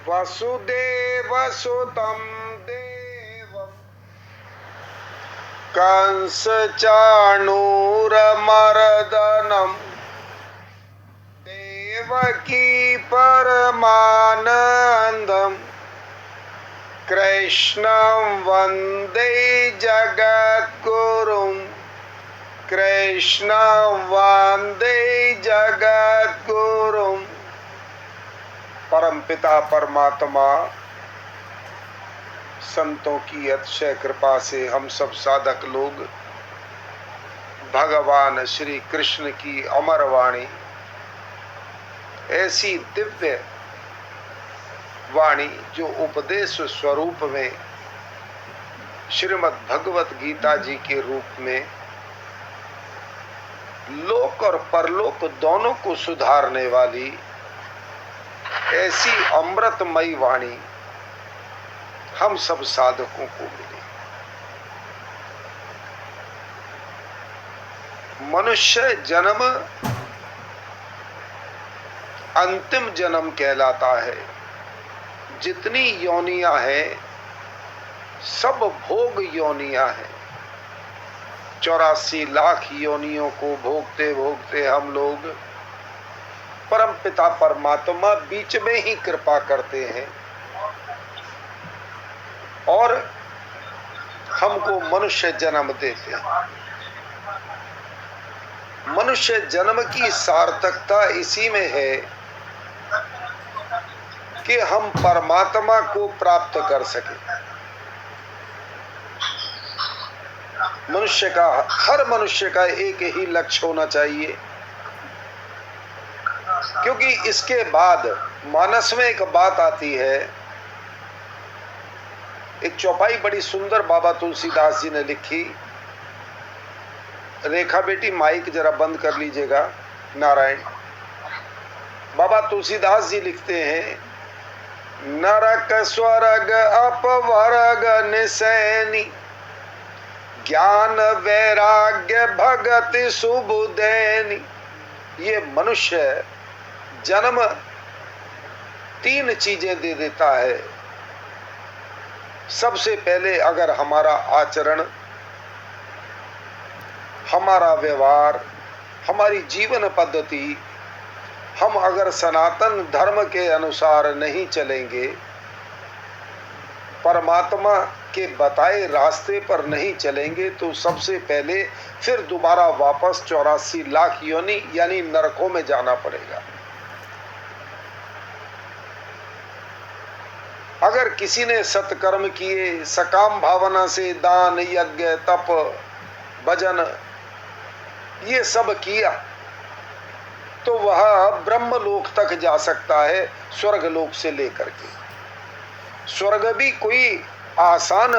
वसुदेवसुतं देवं कंसचाणूरमर्दनं देवकी परमानन्दं कृष्णं वन्दे जगद्गुरुं कृष्णं वन्दे जगद्गुरुं। परमपिता परमात्मा संतों की अतिशय कृपा से हम सब साधक लोग भगवान श्री कृष्ण की अमर वाणी, ऐसी दिव्य वाणी जो उपदेश स्वरूप में श्रीमद् भगवत गीता जी के रूप में लोक और परलोक दोनों को सुधारने वाली ऐसी अमृतमयी वाणी हम सब साधकों को मिली। मनुष्य जन्म अंतिम जन्म कहलाता है। जितनी योनियां हैं सब भोग योनियां हैं। 84 लाख योनियों को भोगते भोगते हम लोग परम पिता परमात्मा बीच में ही कृपा करते हैं और हमको मनुष्य जन्म देते हैं। मनुष्य जन्म की सार्थकता इसी में है कि हम परमात्मा को प्राप्त कर सके। हर मनुष्य का एक ही लक्ष्य होना चाहिए, क्योंकि इसके बाद मानस में एक बात आती है। एक चौपाई बड़ी सुंदर बाबा तुलसीदास जी ने लिखी। रेखा बेटी माइक जरा बंद कर लीजिएगा। नारायण। बाबा तुलसीदास जी लिखते हैं, नरक स्वर्ग अपवर्ग निसैनी, ज्ञान वैराग्य भगति सुबुदैनी। ये मनुष्य जन्म 3 चीजें दे देता है। सबसे पहले अगर हमारा आचरण, हमारा व्यवहार, हमारी जीवन पद्धति, हम अगर सनातन धर्म के अनुसार नहीं चलेंगे, परमात्मा के बताए रास्ते पर नहीं चलेंगे, तो सबसे पहले फिर दोबारा वापस 84 लाख योनि यानी नरकों में जाना पड़ेगा। अगर किसी ने सत्कर्म किए, सकाम भावना से दान यज्ञ तप भजन ये सब किया, तो वह ब्रह्मलोक तक जा सकता है, स्वर्ग लोक से लेकर के। स्वर्ग भी कोई आसान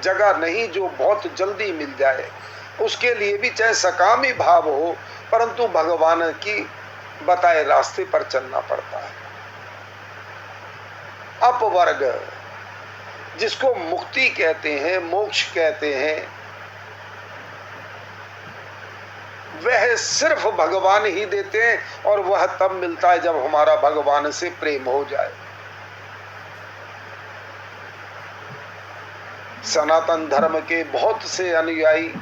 जगह नहीं जो बहुत जल्दी मिल जाए। उसके लिए भी चाहे सकामी भाव हो, परंतु भगवान की बताए रास्ते पर चलना पड़ता है। अपवर्ग, जिसको मुक्ति कहते हैं, मोक्ष कहते हैं, वह सिर्फ भगवान ही देते हैं, और वह तब मिलता है जब हमारा भगवान से प्रेम हो जाए। सनातन धर्म के बहुत से अनुयायी,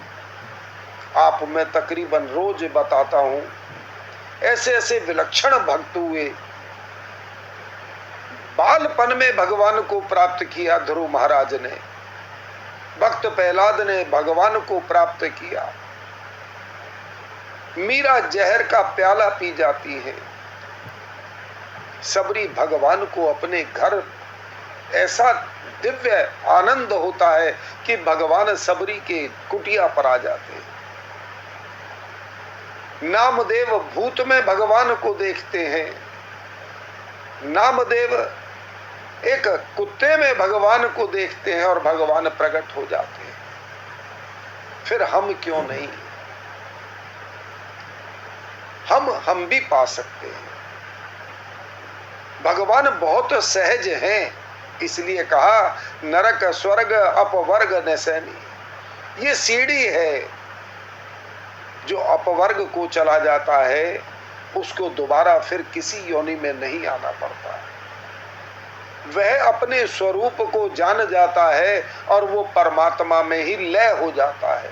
आप मैं तकरीबन रोज बताता हूं, ऐसे ऐसे विलक्षण भक्त हुए। बालपन में भगवान को प्राप्त किया ध्रुव महाराज ने, भक्त प्रहलाद ने भगवान को प्राप्त किया। मीरा जहर का प्याला पी जाती है, सबरी भगवान को अपने घर ऐसा दिव्य आनंद होता है कि भगवान सबरी के कुटिया पर आ जाते हैं। नामदेव भूत में भगवान को देखते हैं। नामदेव एक कुत्ते में भगवान को देखते हैं और भगवान प्रकट हो जाते हैं। फिर हम क्यों नहीं? हम भी पा सकते हैं। भगवान बहुत सहज हैं, इसलिए कहा नरक स्वर्ग अपवर्ग नसैनी। ये सीढ़ी है, जो अपवर्ग को चला जाता है उसको दोबारा फिर किसी योनि में नहीं आना पड़ता है। वह अपने स्वरूप को जान जाता है और वो परमात्मा में ही लय हो जाता है।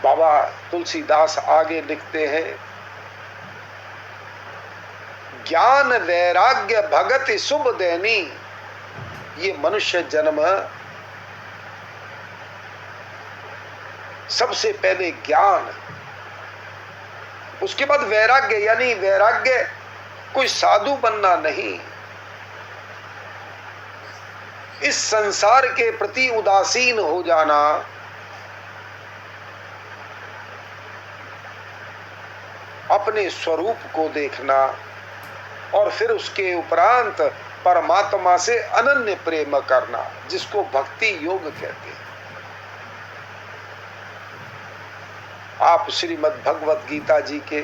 बाबा तुलसीदास आगे लिखते हैं, ज्ञान वैराग्य भगति शुभ देनी। ये मनुष्य जन्म सबसे पहले ज्ञान, उसके बाद वैराग्य, यानी वैराग्य कोई साधु बनना नहीं, इस संसार के प्रति उदासीन हो जाना, अपने स्वरूप को देखना और फिर उसके उपरांत परमात्मा से अनन्य प्रेम करना, जिसको भक्ति योग कहते हैं। आप श्रीमद् भगवत गीता जी के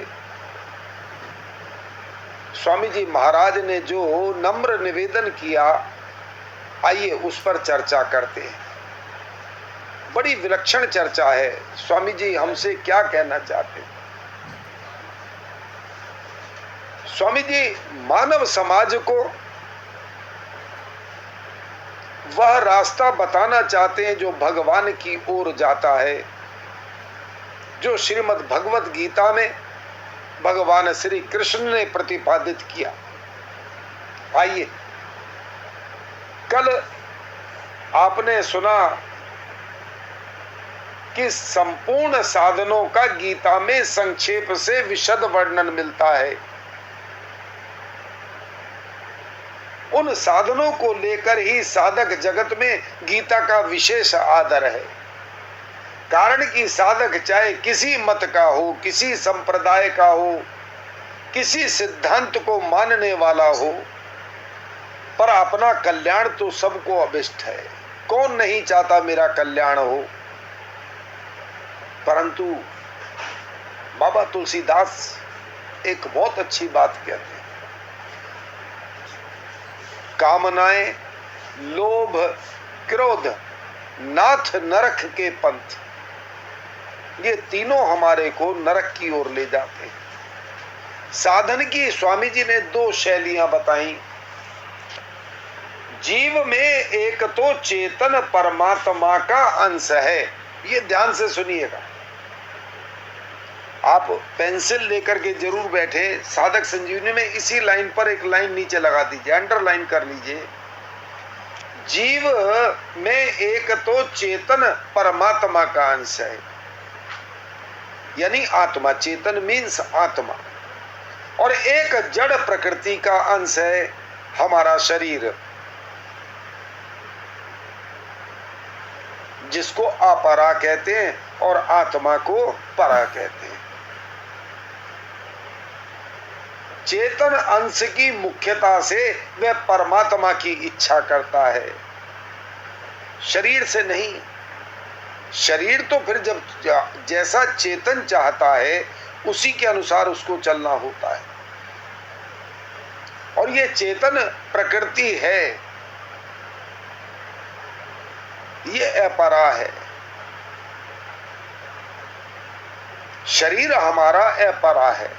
स्वामी जी महाराज ने जो नम्र निवेदन किया, आइए उस पर चर्चा करते हैं। बड़ी विलक्षण चर्चा है। स्वामी जी हमसे क्या कहना चाहते हैं? स्वामी जी मानव समाज को वह रास्ता बताना चाहते हैं जो भगवान की ओर जाता है, जो श्रीमद् भगवत गीता में भगवान श्री कृष्ण ने प्रतिपादित किया। आइए, कल आपने सुना कि संपूर्ण साधनों का गीता में संक्षेप से विशद वर्णन मिलता है। उन साधनों को लेकर ही साधक जगत में गीता का विशेष आदर है। कारण कि साधक चाहे किसी मत का हो, किसी संप्रदाय का हो, किसी सिद्धांत को मानने वाला हो, पर अपना कल्याण तो सबको अभिष्ट है। कौन नहीं चाहता मेरा कल्याण हो? परंतु बाबा तुलसीदास एक बहुत अच्छी बात कहते हैं, कामनाएं, लोभ, क्रोध, नाथ नरक के पंथ, ये तीनों हमारे को नरक की ओर ले जाते हैं। साधन की स्वामी जी ने दो शैलियां बताई। जीव में एक तो चेतन परमात्मा का अंश है, ये ध्यान से सुनिएगा। आप पेंसिल लेकर के जरूर बैठे, साधक संजीवनी में इसी लाइन पर एक लाइन नीचे लगा दीजिए, अंडरलाइन कर लीजिए। जीव में एक तो चेतन परमात्मा का अंश है, यानी आत्मा, चेतन मीन्स आत्मा, और एक जड़ प्रकृति का अंश है हमारा शरीर, जिसको अपरा कहते हैं और आत्मा को परा कहते हैं। चेतन अंश की मुख्यता से वह परमात्मा की इच्छा करता है, शरीर से नहीं। शरीर तो फिर जब जैसा चेतन चाहता है उसी के अनुसार उसको चलना होता है। और ये चेतन प्रकृति है, ये अपरा है। शरीर हमारा अपरा है,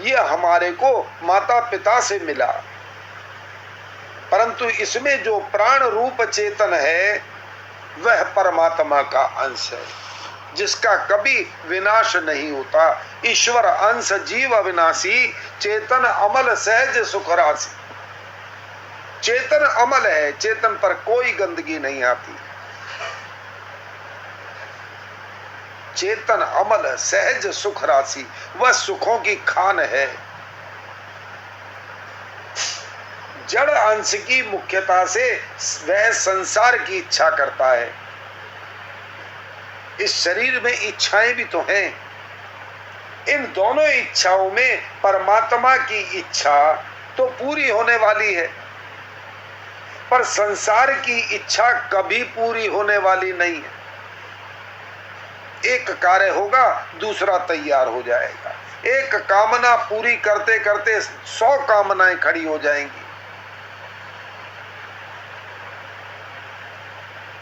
ये हमारे को माता पिता से मिला, परंतु इसमें जो प्राण रूप चेतन है वह परमात्मा का अंश है, जिसका कभी विनाश नहीं होता। ईश्वर अंश जीव अविनाशी, चेतन अमल सहज सुख राशि। चेतन अमल है, चेतन पर कोई गंदगी नहीं आती। चेतन अमल सहज सुख राशि, वह सुखों की खान है। जड़ अंश की मुख्यता से वह संसार की इच्छा करता है। इस शरीर में इच्छाएं भी तो हैं। इन दोनों इच्छाओं में परमात्मा की इच्छा तो पूरी होने वाली है, पर संसार की इच्छा कभी पूरी होने वाली नहीं है। एक कार्य होगा, दूसरा तैयार हो जाएगा। एक कामना पूरी करते करते 100 कामनाएं खड़ी हो जाएंगी।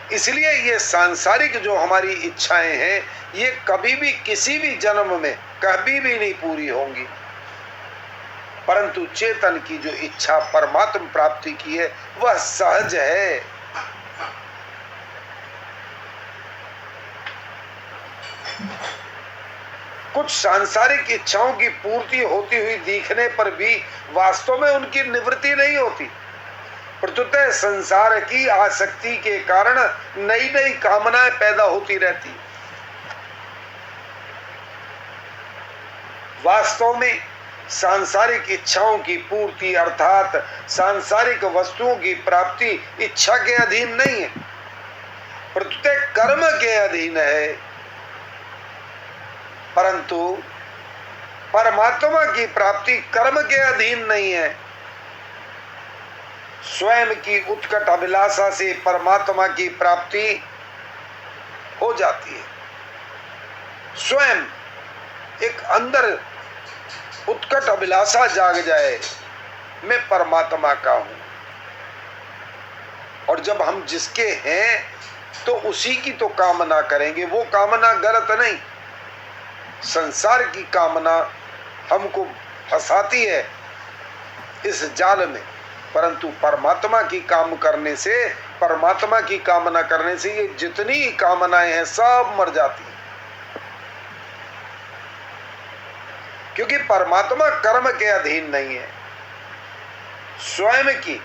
इसलिए ये सांसारिक जो हमारी इच्छाएं हैं, ये कभी भी किसी भी जन्म में कभी भी नहीं पूरी होंगी। परंतु चेतन की जो इच्छा परमात्म प्राप्ति की है वह सहज है। कुछ सांसारिक इच्छाओं की पूर्ति होती हुई दिखने पर भी वास्तव में उनकी निवृत्ति नहीं होती। प्रत्युतः संसार की आसक्ति के कारण नई नई कामनाएं पैदा होती रहती। वास्तव में सांसारिक इच्छाओं की पूर्ति अर्थात सांसारिक वस्तुओं की प्राप्ति इच्छा के अधीन नहीं है, प्रत्युतः कर्म के अधीन है। परंतु परमात्मा की प्राप्ति कर्म के अधीन नहीं है। स्वयं की उत्कट अभिलाषा से परमात्मा की प्राप्ति हो जाती है। स्वयं एक अंदर उत्कट अभिलाषा जाग जाए, मैं परमात्मा का हूं, और जब हम जिसके हैं तो उसी की तो कामना करेंगे। वो कामना गलत नहीं, संसार की कामना हमको फंसाती है इस जाल में, परंतु परमात्मा की परमात्मा की कामना करने से ये जितनी कामनाएं हैं सब मर जाती हैं। क्योंकि परमात्मा कर्म के अधीन नहीं है। स्वयं की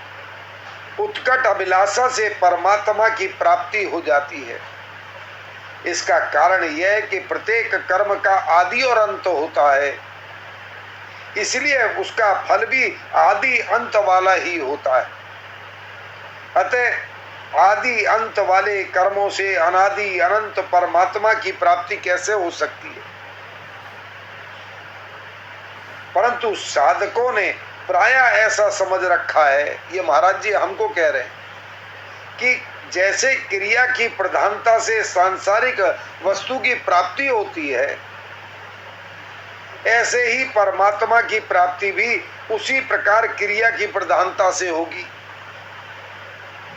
उत्कट अभिलाषा से परमात्मा की प्राप्ति हो जाती है। इसका कारण यह है कि प्रत्येक कर्म का आदि और अंत होता है, इसलिए उसका फल भी आदि अंत वाला ही होता है। अतः आदि अंत वाले कर्मों से अनादि अनंत परमात्मा की प्राप्ति कैसे हो सकती है? परंतु साधकों ने प्रायः ऐसा समझ रखा है, ये महाराज जी हमको कह रहे हैं, कि जैसे क्रिया की प्रधानता से सांसारिक वस्तु की प्राप्ति होती है, ऐसे ही परमात्मा की प्राप्ति भी उसी प्रकार क्रिया की प्रधानता से होगी।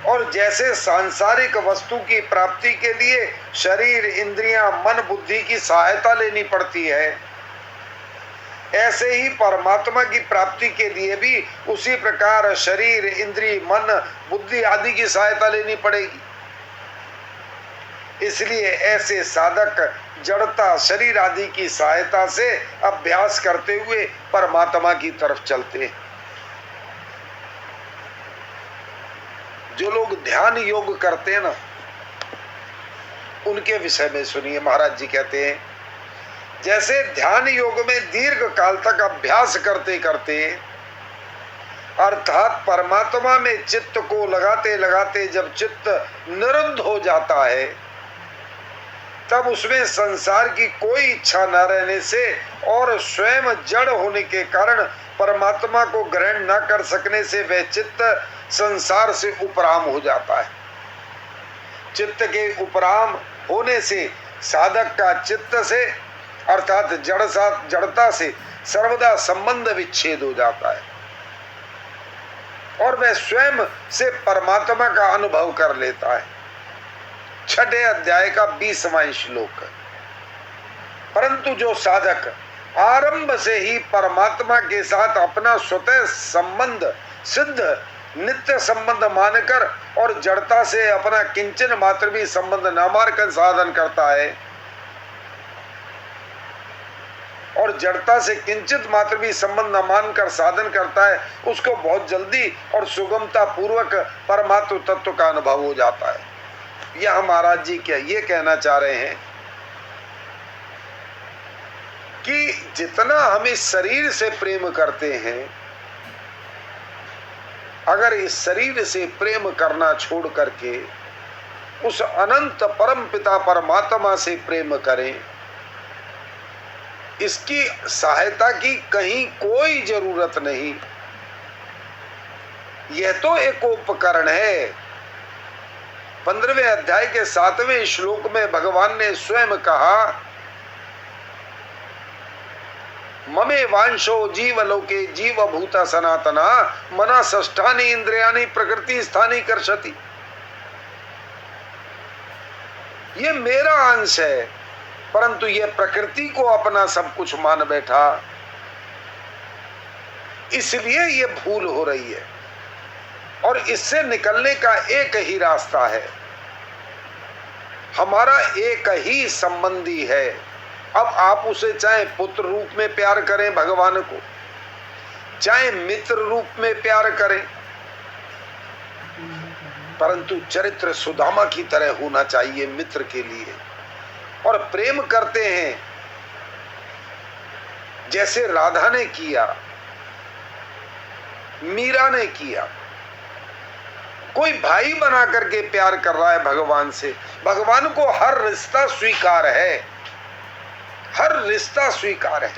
और जैसे सांसारिक वस्तु की प्राप्ति के लिए शरीर, इंद्रियां, मन, बुद्धि की सहायता लेनी पड़ती है, ऐसे ही परमात्मा की प्राप्ति के लिए भी उसी प्रकार शरीर, इंद्रिय, मन, बुद्धि आदि की सहायता लेनी पड़ेगी। इसलिए ऐसे साधक जड़ता, शरीर आदि की सहायता से अभ्यास करते हुए परमात्मा की तरफ चलते हैं। जो लोग ध्यान योग करते हैं ना, उनके विषय में सुनिए। महाराज जी कहते हैं, जैसे ध्यान योग में दीर्घ काल तक अभ्यास करते करते अर्थात परमात्मा में चित्त को लगाते लगाते जब चित्त निरुद्ध हो जाता है, तब उसमें संसार की कोई इच्छा न रहने से और स्वयं जड़ होने के कारण परमात्मा को ग्रहण न कर सकने से वह चित्त संसार से उपराम हो जाता है। चित्त के उपराम होने से साधक का चित्त से अर्थात जड़ता से सर्वदा संबंध विच्छेद हो जाता है और वह स्वयं से परमात्मा का अनुभव कर लेता है। 6 अध्याय का 20वां श्लोक। परंतु जो साधक आरंभ से ही परमात्मा के साथ अपना स्वतः संबंध सिद्ध नित्य संबंध मानकर और जड़ता से अपना किंचन मात्र भी संबंध न मानकर साधन करता है और जड़ता से किंचित मात्र भी संबंध न मानकर साधन करता है, उसको बहुत जल्दी और सुगमता पूर्वक परमात्म तत्व का अनुभव हो जाता है। यह महाराज जी क्या ये कहना चाह रहे हैं कि जितना हम इस शरीर से प्रेम करते हैं, अगर इस शरीर से प्रेम करना छोड़ करके उस अनंत परम पिता परमात्मा से प्रेम करें, इसकी सहायता की कहीं कोई जरूरत नहीं। यह तो एक उपकरण है। 15वें अध्याय के 7वें श्लोक में भगवान ने स्वयं कहा, ममे वांशो जीवलोके जीवभूता सनातना मना षष्ठानि इंद्रियाणि प्रकृति स्थानी कर्षति। ये मेरा अंश है, परंतु ये प्रकृति को अपना सब कुछ मान बैठा। इसलिए ये भूल हो रही है, और इससे निकलने का एक ही रास्ता है। हमारा एक ही संबंधी है। अब आप उसे चाहे पुत्र रूप में प्यार करें भगवान को, चाहे मित्र रूप में प्यार करें, परंतु चरित्र सुदामा की तरह होना चाहिए मित्र के लिए। और प्रेम करते हैं जैसे राधा ने किया, मीरा ने किया। कोई भाई बना करके प्यार कर रहा है भगवान से। भगवान को हर रिश्ता स्वीकार है, हर रिश्ता स्वीकार है।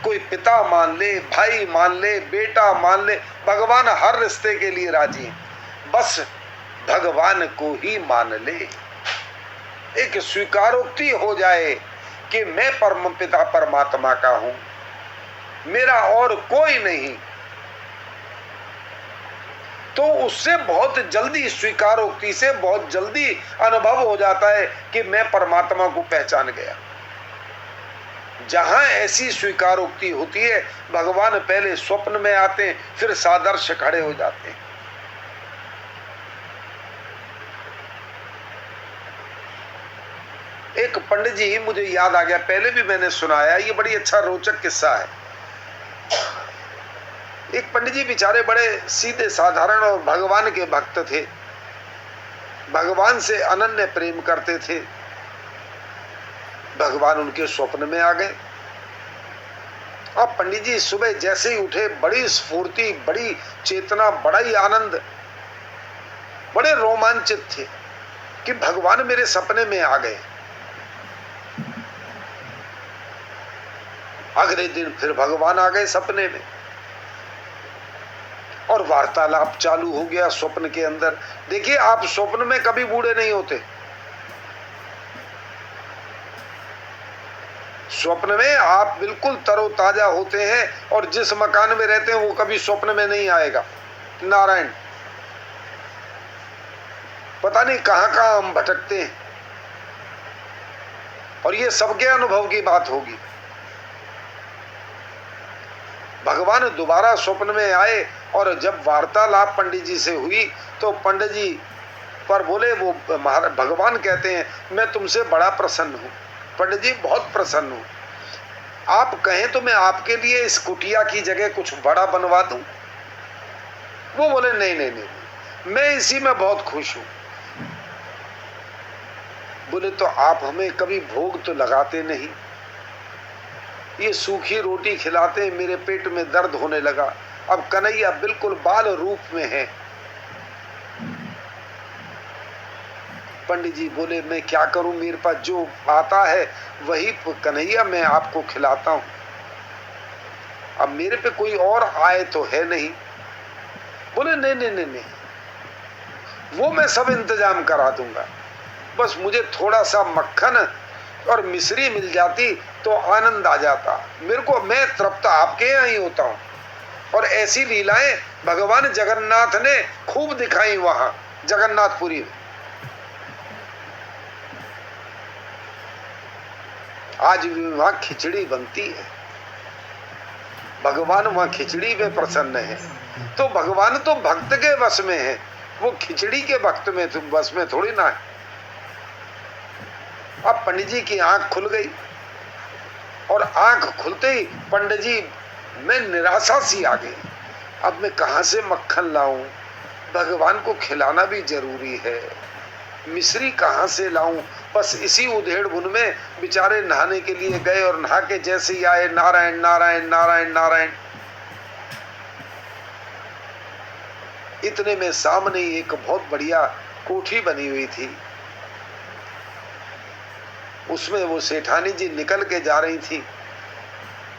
कोई पिता मान ले, भाई मान ले, बेटा मान ले, भगवान हर रिश्ते के लिए राजी है। बस भगवान को ही मान ले। एक स्वीकारोक्ति हो जाए कि मैं परम पिता परमात्मा का हूं, मेरा और कोई नहीं, तो उससे बहुत जल्दी, स्वीकारोक्ति से बहुत जल्दी अनुभव हो जाता है कि मैं परमात्मा को पहचान गया। जहां ऐसी स्वीकारोक्ति होती है, भगवान पहले स्वप्न में आते हैं, फिर सादृश्य खड़े हो जाते हैं। एक पंडित जी, मुझे याद आ गया, पहले भी मैंने सुनाया, ये बड़ी अच्छा रोचक किस्सा है। एक पंडित जी बेचारे बड़े सीधे साधारण और भगवान के भक्त थे, भगवान से अनन्य प्रेम करते थे। भगवान उनके स्वप्न में आ गए। अब पंडित जी सुबह जैसे ही उठे, बड़ी स्फूर्ति, बड़ी चेतना, बड़ा ही आनंद, बड़े रोमांचित थे कि भगवान मेरे सपने में आ गए। अगले दिन फिर भगवान आ गए सपने में, और वार्तालाप चालू हो गया स्वप्न के अंदर। देखिए, आप स्वप्न में कभी बूढ़े नहीं होते। स्वप्न में आप बिल्कुल तरोताजा होते हैं, और जिस मकान में रहते हैं वो कभी स्वप्न में नहीं आएगा। नारायण, पता नहीं कहां कहां हम भटकते हैं, और ये सबके अनुभव की बात होगी। भगवान दोबारा स्वप्न में आए, और जब वार्तालाप पंडित जी से हुई तो पंडित जी पर बोले, वो भगवान कहते हैं, मैं तुमसे बड़ा प्रसन्न हूं पंडित जी, बहुत प्रसन्न हूं। आप कहें तो मैं आपके लिए इस कुटिया की जगह कुछ बड़ा बनवा दूं। वो बोले, नहीं नहीं नहीं, मैं इसी में बहुत खुश हूं। बोले, तो आप हमें कभी भोग तो लगाते नहीं, ये सूखी रोटी खिलाते, मेरे पेट में दर्द होने लगा। अब कन्हैया बिल्कुल बाल रूप में है। पंडित जी बोले, मैं क्या करूं, मेरे पास जो आता है वही कन्हैया मैं आपको खिलाता हूं। अब मेरे पे कोई और आए तो है नहीं। बोले, नहीं नहीं नहीं नहीं, वो मैं सब इंतजाम करा दूंगा, बस मुझे थोड़ा सा मक्खन और मिश्री मिल जाती तो आनंद आ जाता मेरे को। मैं तृप्त आपके यहाँ ही होता हूँ। और ऐसी लीलाएं भगवान जगन्नाथ ने खूब दिखाई वहां जगन्नाथपुरी में। आज भी वहां खिचड़ी बनती है, भगवान वहां खिचड़ी में प्रसन्न है। तो भगवान तो भक्त के वश में है, वो खिचड़ी के भक्त में बस में थोड़ी ना है। अब पंडित जी की आंख खुल गई, और आंख खुलते ही पंडित जी में निराशा सी आ गई। अब मैं कहां से मक्खन लाऊं, भगवान को खिलाना भी जरूरी है, मिश्री कहां से लाऊं। बस इसी उधेड़ बुन में बेचारे नहाने के लिए गए, और नहा के जैसे ही आए, नारायण नारायण नारायण नारायण। इतने में सामने एक बहुत बढ़िया कोठी बनी हुई थी, उसमें वो सेठानी जी निकल के जा रही थी।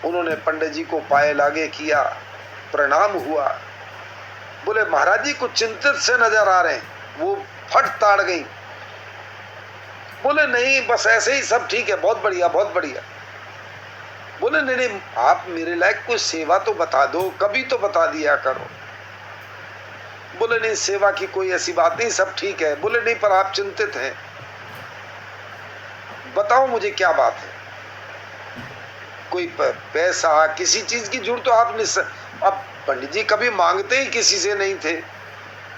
उन्होंने पंडित जी को पाए लागे किया, प्रणाम हुआ। बोले, महाराज जी कुछ चिंतित से नजर आ रहे हैं। वो फट ताड़ गई। बोले, नहीं बस ऐसे ही, सब ठीक है, बहुत बढ़िया बहुत बढ़िया। बोले, नहीं नहीं, आप मेरे लायक कोई सेवा तो बता दो, कभी तो बता दिया करो। बोले, नहीं सेवा की कोई ऐसी बात नहीं, सब ठीक है। बोले, नहीं पर आप चिंतित हैं, बताओ मुझे क्या बात है। कोई पैसा, किसी चीज की जरूरत तो आप अब पंडित जी कभी मांगते ही किसी से नहीं थे,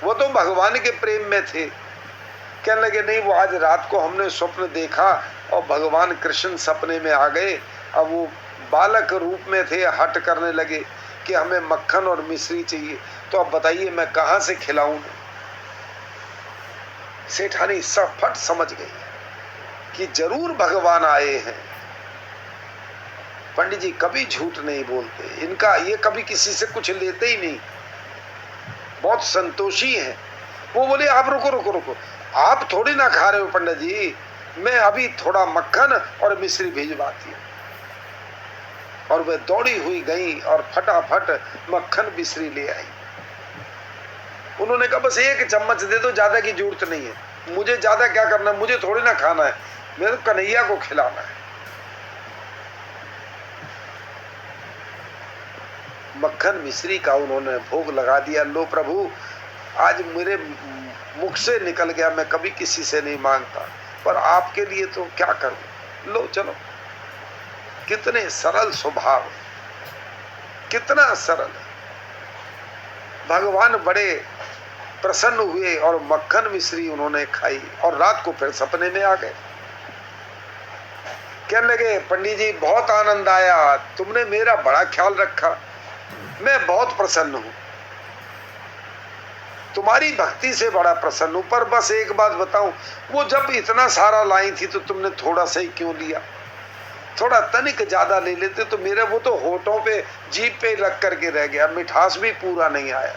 वो तो भगवान के प्रेम में थे। कहने लगे नहीं, वो आज रात को हमने स्वप्न देखा और भगवान कृष्ण सपने में आ गए। अब वो बालक रूप में थे, हट करने लगे कि हमें मक्खन और मिश्री चाहिए। तो अब बताइए मैं कहां से खिलाऊं। सेठानी सब फट समझ गई कि जरूर भगवान आए हैं। पंडित जी कभी झूठ नहीं बोलते, इनका ये कभी किसी से कुछ लेते ही नहीं, बहुत संतोषी हैं। वो बोले आप रुको रुको रुको, आप थोड़ी ना खा रहे हो पंडित जी, मैं अभी थोड़ा मक्खन और मिश्री भिजवाती हूँ। और वह दौड़ी हुई गई और फटाफट मक्खन मिश्री ले आई। उन्होंने कहा बस एक चम्मच दे दो, ज्यादा की जरूरत नहीं है, मुझे ज्यादा क्या करना, मुझे थोड़ी ना खाना है, मेरे तो कन्हैया को खिलाना है। मक्खन मिश्री का उन्होंने भोग लगा दिया। लो प्रभु, आज मेरे मुख से निकल गया, मैं कभी किसी से नहीं मांगता, पर आपके लिए तो क्या करूं, लो चलो। कितने सरल स्वभाव, कितना सरल। भगवान बड़े प्रसन्न हुए और मक्खन मिश्री उन्होंने खाई और रात को फिर सपने में आ गए। कहने लगे पंडित जी बहुत आनंद आया, तुमने मेरा बड़ा ख्याल रखा, मैं बहुत प्रसन्न हूं, तुम्हारी भक्ति से बड़ा प्रसन्न हूं। पर बस एक बात बताऊं, वो जब इतना सारा लाई थी तो तुमने थोड़ा सा ही क्यों लिया, थोड़ा तनिक ज्यादा ले लेते तो मेरे वो तो होठों पे जीभ पे लग करके रह गया, मिठास भी पूरा नहीं आया,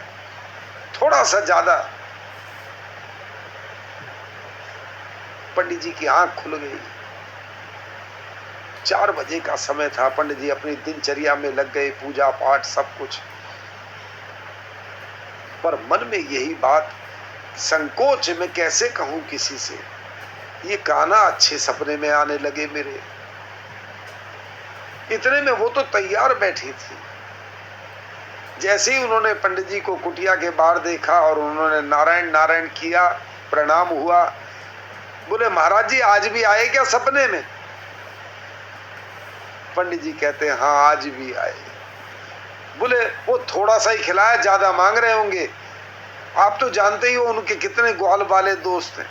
थोड़ा सा ज्यादा। पंडित जी की आंख खुल गई। 4 बजे का समय था। पंडित जी अपनी दिनचर्या में लग गए, पूजा पाठ सब कुछ। पर मन में यही बात, संकोच में कैसे कहूं किसी से, ये कान्हा अच्छे सपने में आने लगे मेरे। इतने में वो तो तैयार बैठी थी। जैसे ही उन्होंने पंडित जी को कुटिया के बाहर देखा और उन्होंने नारायण नारायण किया, प्रणाम हुआ, बोले महाराज जी आज भी आए क्या सपने में। पंडित जी कहते हैं हाँ आज भी आए। बोले वो थोड़ा सा ही खिलाया, ज्यादा मांग रहे होंगे, आप तो जानते ही हो उनके कितने ग्वाल वाले दोस्त हैं।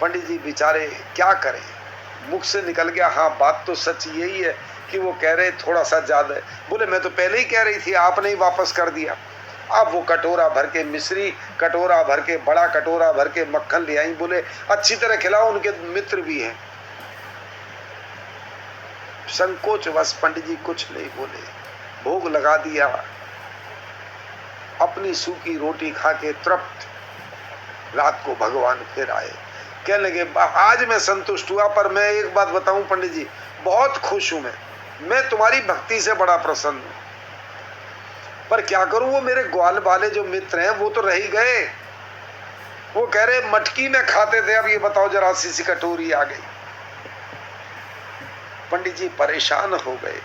पंडित जी बेचारे क्या करें, मुख से निकल गया हाँ बात तो सच यही है कि वो कह रहे थोड़ा सा ज्यादा है। बोले मैं तो पहले ही कह रही थी, आपने ही वापस कर दिया। अब वो कटोरा भर के मिश्री, कटोरा भर के, बड़ा कटोरा भर के मक्खन ले आई। बोले अच्छी तरह खिलाओ, उनके मित्र भी हैं। संकोच वश पंडित जी कुछ नहीं बोले, भोग लगा दिया। अपनी सूखी रोटी खा के तृप्त रात को भगवान फिर आए। कहने लगे आज मैं संतुष्ट हुआ, पर मैं एक बात बताऊं पंडित जी, बहुत खुश हूं मैं तुम्हारी भक्ति से बड़ा प्रसन्न हूं, पर क्या करूं, वो मेरे ग्वाल वाले जो मित्र हैं वो तो रह ही गए। वो कह रहे मटकी में खाते थे, अब ये बताओ जरा सी कटोरी आ गई। पंडित जी परेशान हो गए।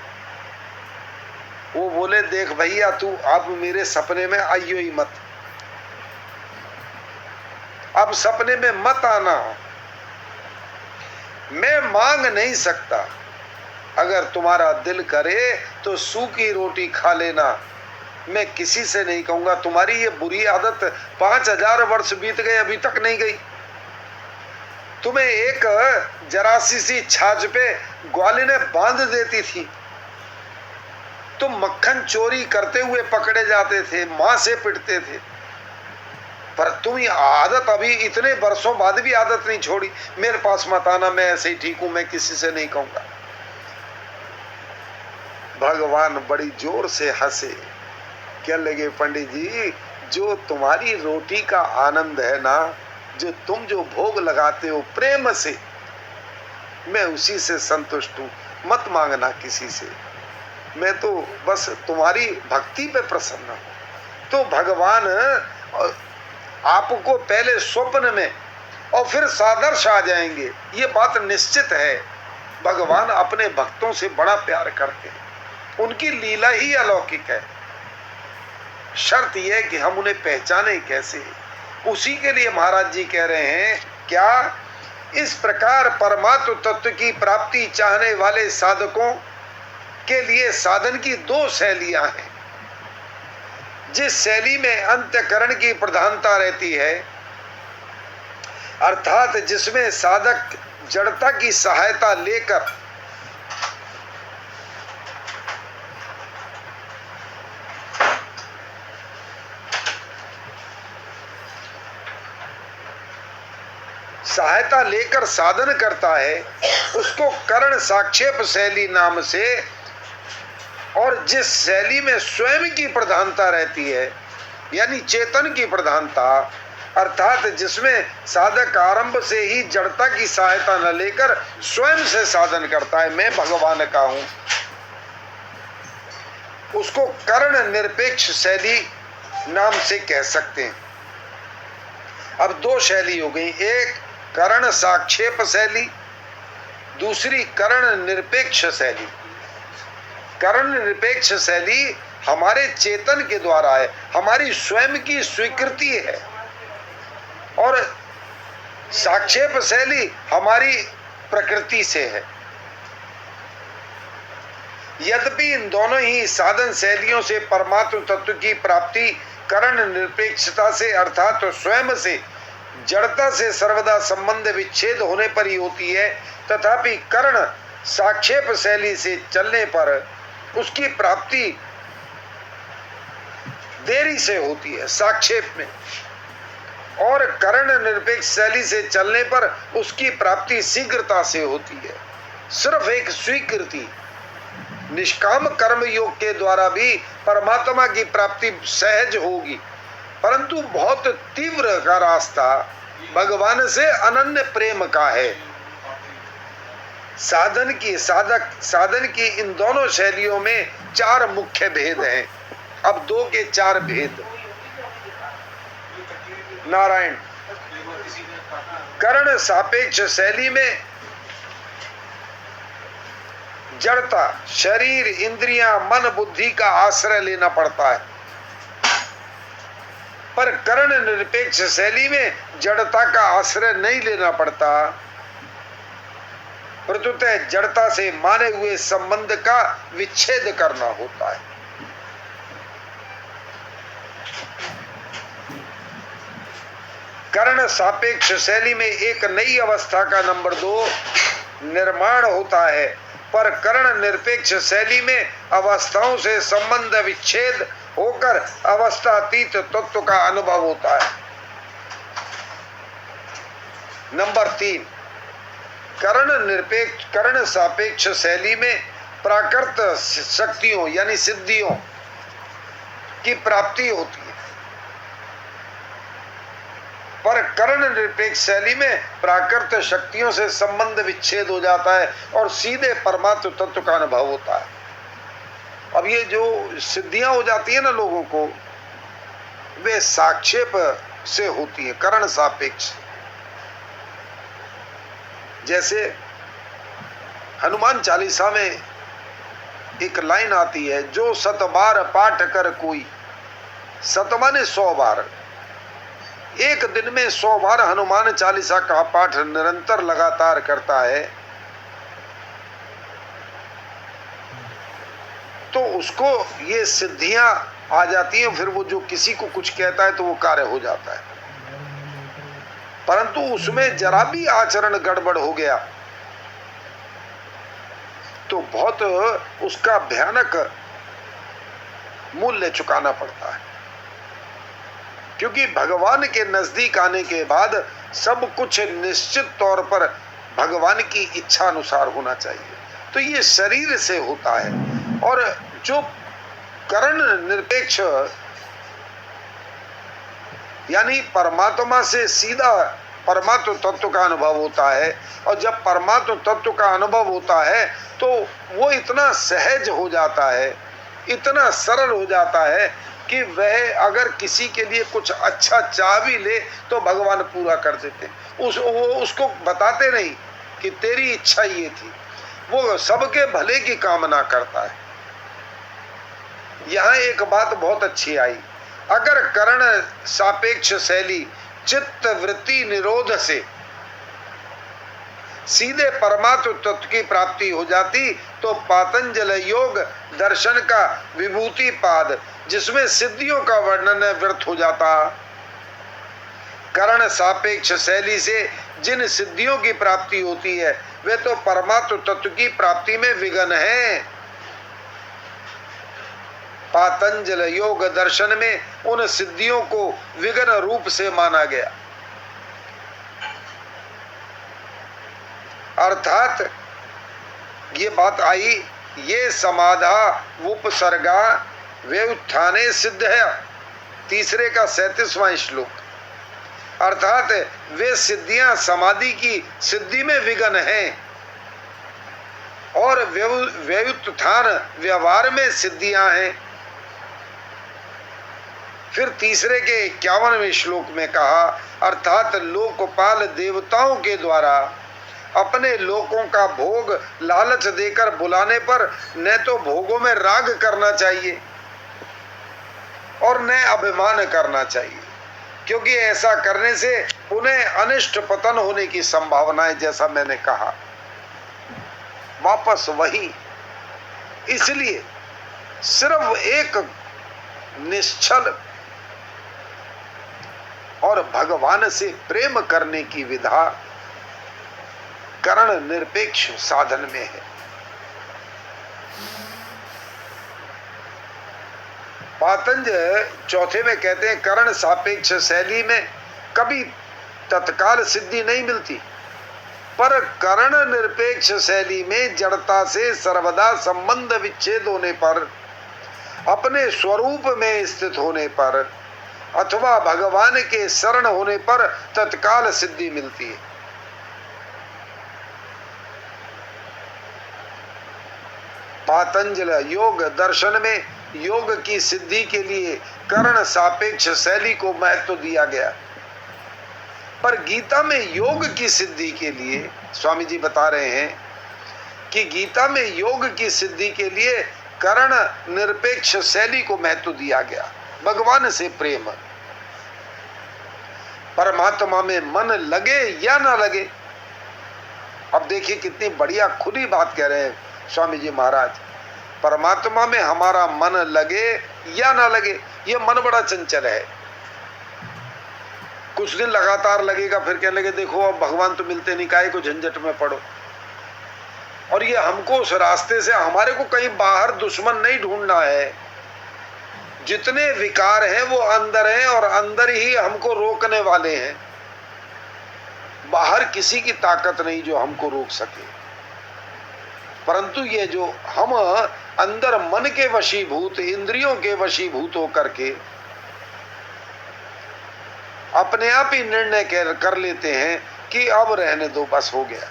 वो बोले देख भैया तू अब मेरे सपने में आइयो ही मत, अब सपने में मत आना, मैं मांग नहीं सकता, अगर तुम्हारा दिल करे तो सूखी रोटी खा लेना, मैं किसी से नहीं कहूंगा। तुम्हारी ये बुरी आदत 5000 वर्ष बीत गए अभी तक नहीं गई। तुम्हें एक जरासी सी छाछ पे ग्वालिने बांध देती थी, तुम मक्खन चोरी करते हुए पकड़े जाते थे, मां से पिटते थे, पर तुम ये आदत अभी इतने वर्षों बाद भी आदत नहीं छोड़ी। मेरे पास मत आना, मैं ऐसे ही ठीक हूं, मैं किसी से नहीं कहूंगा। भगवान बड़ी जोर से हंसे। क्या लगे पंडित जी, जो तुम्हारी रोटी का आनंद है ना, जो तुम जो भोग लगाते हो प्रेम से, मैं उसी से संतुष्ट हूं, मत मांगना किसी से, मैं तो बस तुम्हारी भक्ति पे प्रसन्न हूं। तो भगवान आपको पहले स्वप्न में और फिर सादर्श आ जाएंगे, ये बात निश्चित है। भगवान अपने भक्तों से बड़ा प्यार करते हैं, उनकी लीला ही अलौकिक है। शर्त यह है कि हम उन्हें पहचाने कैसे, उसी के लिए महाराज जी कह रहे हैं क्या, इस प्रकार परमात्म तत्व की प्राप्ति चाहने वाले साधकों के लिए साधन की दो शैलियां हैं। जिस शैली में अंतःकरण की प्रधानता रहती है, अर्थात जिसमें साधक जड़ता की सहायता लेकर साधन करता है, उसको करण साक्षेप शैली नाम से, और जिस शैली में स्वयं की प्रधानता रहती है यानी चेतन की प्रधानता, अर्थात जिसमें साधक आरंभ से ही जड़ता की सहायता न लेकर स्वयं से साधन करता है, मैं भगवान का हूं, उसको कर्ण निरपेक्ष शैली नाम से कह सकते हैं। अब दो शैली हो गई, एक करण साक्षेप शैली, दूसरी कर्ण निरपेक्ष शैली। कर्ण निरपेक्ष शैली हमारे चेतन के द्वारा है, हमारी स्वयं की स्वीकृति है, और साक्षेप शैली हमारी प्रकृति से है। यद्यपि इन दोनों ही साधन शैलियों से परमात्म तत्व की प्राप्ति कर्ण निरपेक्षता से अर्थात तो स्वयं से जड़ता से सर्वदा संबंध विच्छेद होने पर ही होती है, तथापि कर्ण साक्षेप शैली से चलने पर उसकी प्राप्ति देरी से होती है साक्षेप में, और कर्ण निरपेक्ष शैली से चलने पर उसकी प्राप्ति शीघ्रता से होती है। सिर्फ एक स्वीकृति, निष्काम कर्म योग के द्वारा भी परमात्मा की प्राप्ति सहज होगी, परंतु बहुत तीव्र का रास्ता भगवान से अनन्य प्रेम का है। साधन की इन दोनों शैलियों में चार मुख्य भेद हैं। अब दो के चार भेद। नारायण, कर्ण सापेक्ष शैली में जड़ता, शरीर, इंद्रियां, मन, बुद्धि का आश्रय लेना पड़ता है, पर कर्ण निरपेक्ष शैली में जड़ता का आश्रय नहीं लेना पड़ता, प्रत्युतः जड़ता से माने हुए संबंध का विच्छेद करना होता है। कर्ण सापेक्ष शैली में एक नई अवस्था का नंबर 2 निर्माण होता है, पर कर्ण निरपेक्ष शैली में अवस्थाओं से संबंध विच्छेद होकर अवस्थातीत तत्व का अनुभव होता है। नंबर 3, कर्ण सापेक्ष शैली में प्राकृत शक्तियों यानी सिद्धियों की प्राप्ति होती है, पर कर्ण निरपेक्ष शैली में प्राकृत शक्तियों से संबंध विच्छेद हो जाता है और सीधे परमात्म तत्व का अनुभव होता है। अब ये जो सिद्धियां हो जाती है ना लोगों को, वे साक्षेप से होती है, कर्ण सापेक्ष। जैसे हनुमान चालीसा में एक लाइन आती है, जो 100 बार पाठ कर कोई, 100 माने 100 बार, एक दिन में 100 बार हनुमान चालीसा का पाठ निरंतर लगातार करता है, तो उसको ये सिद्धियां आ जाती हैं। फिर वो जो किसी को कुछ कहता है तो वो कार्य हो जाता है, परंतु उसमें जरा भी आचरण गड़बड़ हो गया तो बहुत उसका भयानक मूल्य चुकाना पड़ता है, क्योंकि भगवान के नजदीक आने के बाद सब कुछ निश्चित तौर पर भगवान की इच्छा अनुसार होना चाहिए। तो ये शरीर से होता है, और जो कर्ण निरपेक्ष यानी परमात्मा से सीधा परमात्म तत्व का अनुभव होता है, और जब परमात्म तत्व का अनुभव होता है तो वो इतना सहज हो जाता है, इतना सरल हो जाता है कि वह अगर किसी के लिए कुछ अच्छा चाह भी ले तो भगवान पूरा कर देते। वो उसको बताते नहीं कि तेरी इच्छा ये थी, वो सबके भले की कामना करता है। यहाँ एक बात बहुत अच्छी आई, अगर कर्ण सापेक्ष शैली चित्त वृत्ति निरोध से सीधे परमात्म तत्व की प्राप्ति हो जाती तो पातंजल योग दर्शन का विभूति पाद, जिसमें सिद्धियों का वर्णन व्यर्थ हो जाता। करण सापेक्ष शैली से जिन सिद्धियों की प्राप्ति होती है वे तो परमात्म तत्व की प्राप्ति में विघ्न है। पातंजल योग दर्शन में उन सिद्धियों को विघ्न रूप से माना गया, अर्थात ये बात आई, ये समाधा उपसर्गा व्युत्थाने सिद्ध है, तीसरे का 37वां श्लोक। अर्थात वे सिद्धियां समाधि की सिद्धि में विघ्न हैं और व्युत्थान व्यवहार में सिद्धियां हैं। फिर तीसरे के 51वें श्लोक में कहा, अर्थात लोकपाल देवताओं के द्वारा अपने लोकों का भोग लालच देकर बुलाने पर न तो भोगों में राग करना चाहिए और न अभिमान करना चाहिए, क्योंकि ऐसा करने से उन्हें अनिष्ट पतन होने की संभावना है, जैसा मैंने कहा। वापस वही, इसलिए सिर्फ एक निश्चल और भगवान से प्रेम करने की विधा करण निरपेक्ष साधन में है। पातंजल चौथे में कहते हैं, करण सापेक्ष शैली में कभी तत्काल सिद्धि नहीं मिलती, पर करण निरपेक्ष शैली में जड़ता से सर्वदा संबंध विच्छेद होने पर, अपने स्वरूप में स्थित होने पर अथवा भगवान के शरण होने पर तत्काल सिद्धि मिलती है। पातंजल योग दर्शन में योग की सिद्धि के लिए करण सापेक्ष शैली को महत्व दिया गया, पर गीता में योग की सिद्धि के लिए स्वामी जी बता रहे हैं कि गीता में योग की सिद्धि के लिए करण निरपेक्ष शैली को महत्व दिया गया। भगवान से प्रेम, परमात्मा में मन लगे या ना लगे। अब देखिए कितनी बढ़िया खुली बात कह रहे हैं स्वामी जी महाराज, परमात्मा में हमारा मन लगे या ना लगे। ये मन बड़ा चंचल है, कुछ दिन लगातार लगेगा, फिर कहने लगे देखो अब भगवान तो मिलते नहीं, काहे को झंझट में पड़ो। और ये हमको उस रास्ते से, हमारे को कहीं बाहर दुश्मन नहीं ढूंढना है, जितने विकार हैं वो अंदर हैं और अंदर ही हमको रोकने वाले हैं। बाहर किसी की ताकत नहीं जो हमको रोक सके, परंतु ये जो हम अंदर मन के वशीभूत, इंद्रियों के वशीभूत होकर के अपने आप ही निर्णय कर लेते हैं कि अब रहने दो, बस हो गया,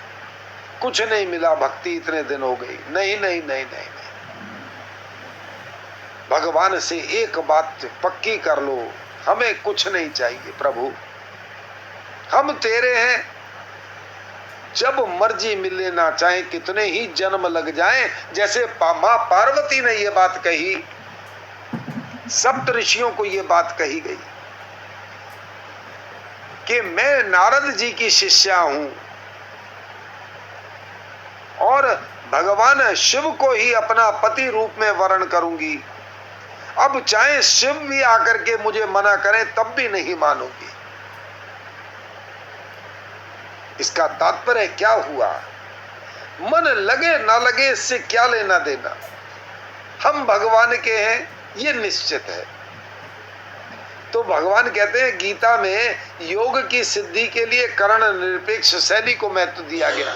कुछ नहीं मिला, भक्ति इतने दिन हो गई। नहीं नहीं नहीं नहीं, भगवान से एक बात पक्की कर लो, हमें कुछ नहीं चाहिए प्रभु, हम तेरे हैं, जब मर्जी मिल लेना, चाहे कितने ही जन्म लग जाएं। जैसे मां पार्वती ने ये बात कही, सप्त ऋषियों को ये बात कही गई कि मैं नारद जी की शिष्या हूं और भगवान शिव को ही अपना पति रूप में वर्ण करूंगी। अब चाहे शिव भी आकर के मुझे मना करें तब भी नहीं मानूंगी। इसका तात्पर्य क्या हुआ? मन लगे ना लगे इससे क्या लेना देना, हम भगवान के हैं ये निश्चित है। तो भगवान कहते हैं गीता में योग की सिद्धि के लिए करण निरपेक्ष शैली को महत्व दिया गया।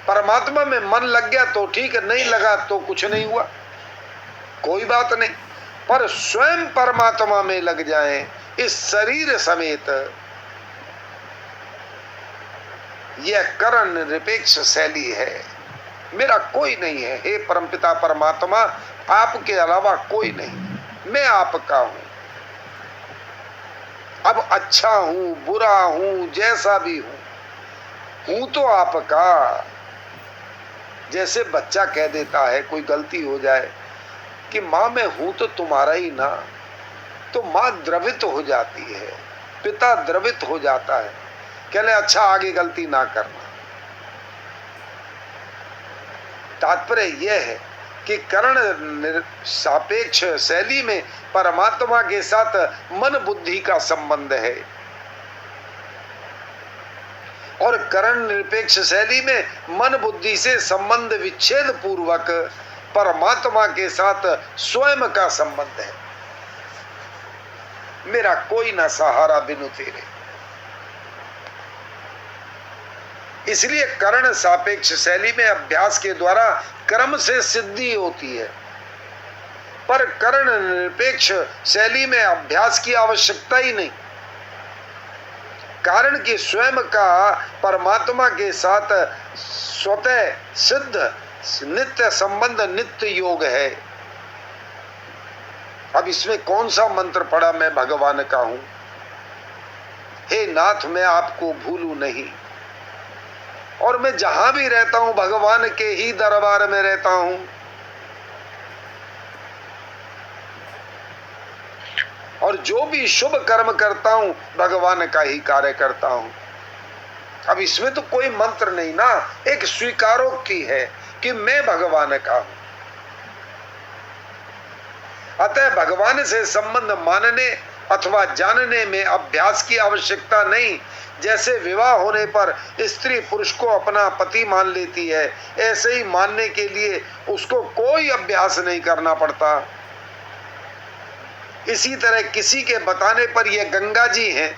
परमात्मा में मन लग गया तो ठीक, नहीं लगा तो कुछ नहीं हुआ, कोई बात नहीं, पर स्वयं परमात्मा में लग जाएं इस शरीर समेत, यह करण निरपेक्ष शैली है। मेरा कोई नहीं है, हे परमपिता परमात्मा, आपके अलावा कोई नहीं, मैं आपका हूं। अब अच्छा हूं, बुरा हूं, जैसा भी हूं तो आपका। जैसे बच्चा कह देता है, कोई गलती हो जाए कि माँ मैं हूं तो तुम्हारा ही ना, तो माँ द्रवित हो जाती है, पिता द्रवित हो जाता है, कहले अच्छा आगे गलती ना करना। तात्पर्य यह है कि करण सापेक्ष शैली में परमात्मा के साथ मन बुद्धि का संबंध है और करण निरपेक्ष शैली में मन बुद्धि से संबंध विच्छेद पूर्वक परमात्मा के साथ स्वयं का संबंध है। मेरा कोई ना सहारा बिनु तेरे। इसलिए करण सापेक्ष शैली में अभ्यास के द्वारा कर्म से सिद्धि होती है, पर करण निरपेक्ष शैली में अभ्यास की आवश्यकता ही नहीं, कारण कि स्वयं का परमात्मा के साथ स्वतः सिद्ध नित्य संबंध नित्य योग है। अब इसमें कौन सा मंत्र पढ़ा मैं भगवान का हूं? हे नाथ, मैं आपको भूलूं नहीं और मैं जहां भी रहता हूं भगवान के ही दरबार में रहता हूं। और जो भी शुभ कर्म करता हूं भगवान का ही कार्य करता हूं। अब इसमें तो कोई मंत्र नहीं ना, एक स्वीकारोक्ति है कि मैं भगवान का हूं। अतः भगवान से संबंध मानने अथवा जानने में अभ्यास की आवश्यकता नहीं। जैसे विवाह होने पर स्त्री पुरुष को अपना पति मान लेती है, ऐसे ही मानने के लिए उसको कोई अभ्यास नहीं करना पड़ता। इसी तरह किसी के बताने पर ये गंगा जी हैं,